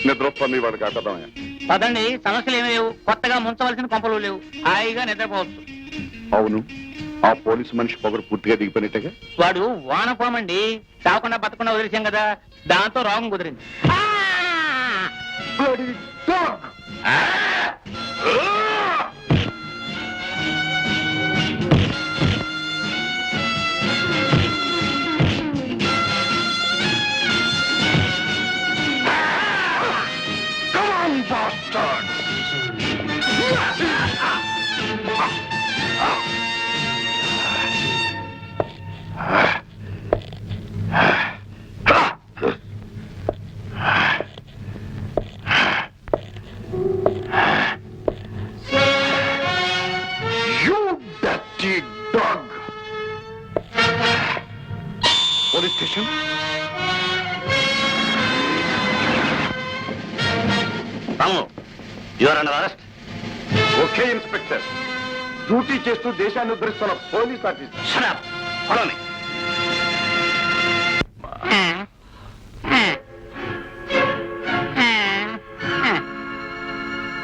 నిద్రొస్తుంది వాళ్ళకి అర్థమయ్యా. పదండి, సమస్యలు ఏమీ లేవు, కొత్తగా ముంచవలసిన కొంపలు లేవు, హాయిగా నిద్రపోవచ్చు. అవును, ఆ పోలీసు మనిషి పొగరు పూర్తిగా దిగిపోయినట్టుగా. వాడు వానపోమండి, చావకుండా బతకుండా వదిలేసాం కదా, దాంతో రోగం కుదిరింది. Police station. Okay inspector, duty చేస్తూ దేశాన్ని ఉద్ధరిస్తున్న పోలీస్ ఆఫీసర్.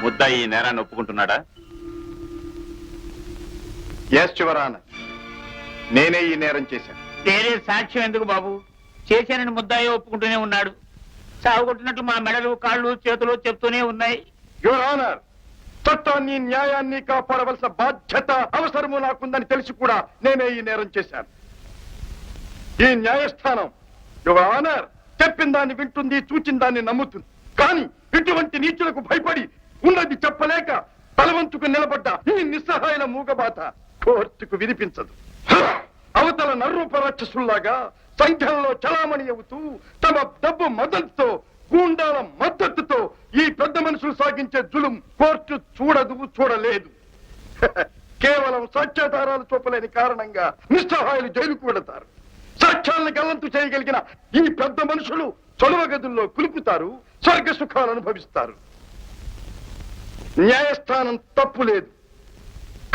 ముద్దాయి ఈ నేరాన్ని ఒప్పుకుంటున్నాడా? ఎస్ యువర్ ఆనర్, నేనే ఈ నేరం చేశాను. వేరే సాక్ష్యం ఎందుకు బాబు? చేశానని ముద్దాయి ఒప్పుకుంటూనే ఉన్నాడు. సాగుకొట్టినట్లు మా మెడలు, కాళ్ళు, చేతులు చెప్తూనే ఉన్నాయి. యువర్ ఆనర్, చట్టాన్ని న్యాయాన్ని కాపాడవలసిన బాధ్యత అవసరము నాకుందని తెలిసి కూడా నేనే ఈ నేరం చేశాను. ఈ న్యాయస్థానం యువర్ ఆనర్ చెప్పిన దాన్ని వింటుంది, చూచిన దాన్ని నమ్ముతుంది. కానీ ఇటువంటి నీచులకు భయపడి ఉన్నది చెప్పలేక తలవంచుకు నిలబడ్డ ఈ నిస్సహాయన మూగబాత కోర్టుకు వినిపించదు. అవతల నర్రూప రాక్షసుల్లాగా సంఖ్యల్లో చలామణి అవుతూ తమ డబ్బు మద్దతుతో, గూండాల మద్దతుతో ఈ పెద్ద మనుషులు సాగించే జులుం కోర్టు చూడదు, చూడలేదు. కేవలం సాక్ష్యాధారాలు చూపలేని కారణంగా నిస్సహాయులు జైలుకు వెళతారు. సాక్ష్యాలను గల్లంతు చేయగలిగిన ఈ పెద్ద మనుషులు చొలవ గదుల్లో కులుపుతారు, స్వర్గ సుఖాలు అనుభవిస్తారు. న్యాయస్థానం తప్పు లేదు,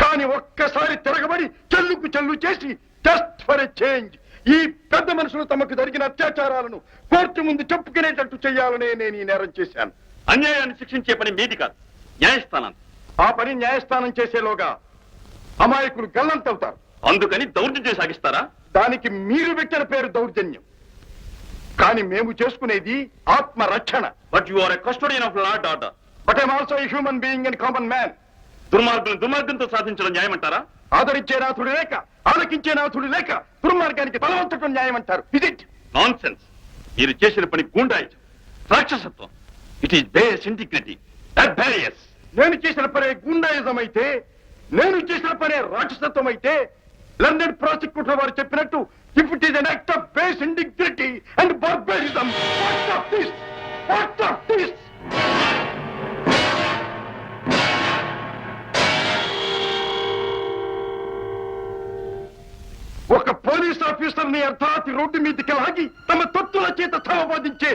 కానీ ఒక్కసారి తిరగబడి చెల్లుకు చెల్లు చేసి జస్ట్ ఫర్ ఎ చేంజ్ ఈ పెద్ద మనుషులు తమకు జరిగిన అత్యాచారాలను కోర్టు ముందు చెప్పుకునేటట్టు చేయాలనే నేను ఈ నేరం చేశాను. అన్యాయాన్ని శిక్షించే పని మీది కాదు, న్యాయస్థానం. ఆ పని న్యాయస్థానం చేసేలోగా అమాయకులు గల్లంతవుతారు. అందుకని దౌర్జన్యం సాగిస్తారా? దానికి మీరు పెట్టిన పేరు దౌర్జన్యం, కానీ మేము చేసుకునేది ఆత్మరక్షణ. But you are a custodian of law and order. But I'm also a human being and common man. దుర్మార్గంతో సాధించడం న్యాయం అంటారా? ఆదరించే నాథుడు లేక, ఆలకించే నాథుడు లేక దుర్మార్గానికి బలవంతటం న్యాయం అంటారు. It nonsense. మీరు చేసిన పని గూండాయిజం, రాక్షసత్వం. It is base integrity, barbarous. నేను చేసిన పనే గుండాయిజం అయితే, నేను చేసిన పనే రాక్షసత్వం అయితే, లండన్ ప్రాసిక్యూటర్ వారు చెప్పినట్టు if it is an act of base integrity and barbarism, what of this? What of this? ఒక పోలీస్ ఆఫీసర్ ని అర్ధరాత్రి రోడ్డు మీదకి లాగి తమ తొత్తుల చేత తలబాధించే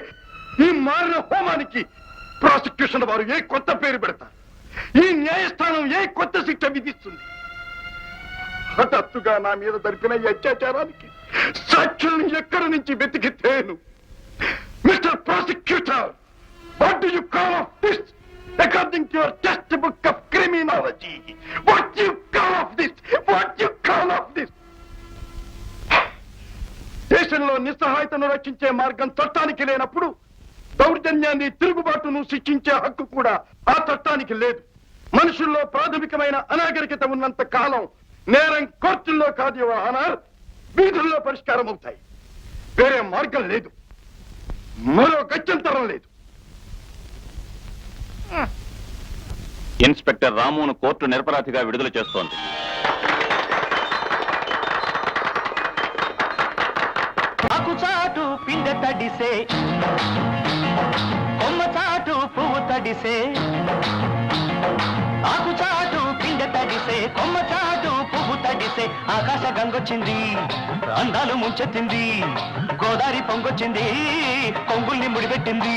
ఈ మారిన హోమానికి ప్రాసిక్యూషన్ వారు ఏ కొత్త పేరు పెడతారు? ఈ న్యాయస్థానం ఏ కొత్త శిక్ష విధిస్తుంది? హఠాత్తుగా నా మీద జరిపిన ఈ అత్యాచారానికి సాక్షులను ఎక్కడి నుంచి వెతికి తేను? Mister prosecutor, what do you call of this according to your textbook of criminology? What you call of this? What you call of this? దేశంలో నిస్సహాయతను రక్షించే మార్గం చట్టానికి లేనప్పుడు దౌర్జన్యాన్ని, తిరుగుబాటును శిక్షించే హక్కు కూడా ఆ చట్టానికి లేదు. మనుషుల్లో ప్రాథమికమైన అనాగరికత ఉన్నంత కాలం నేరం కోర్టుల్లో కాదు యువర్ ఆనర్, వీధుల్లో పరిష్కారం అవుతాయి. వేరే మార్గం లేదు, మరో గత్యంతరం లేదు. ఇన్స్పెక్టర్ రామును కోర్టు నిరపరాధిగా విడుదల చేస్తోంది. చాటు పిండ తడిసే, కొమ్మ చాటు పువ్వు తడిసే, ఆకు చాటు పిండ తడిసే, కొమ్మ చాటు పువ్వు తడిసే, ఆకాశ గంగొచ్చింది, అందాలు ముంచెత్తింది, గోదావరి పొంగొచ్చింది, కొంగుల్ని ముడిపెట్టింది.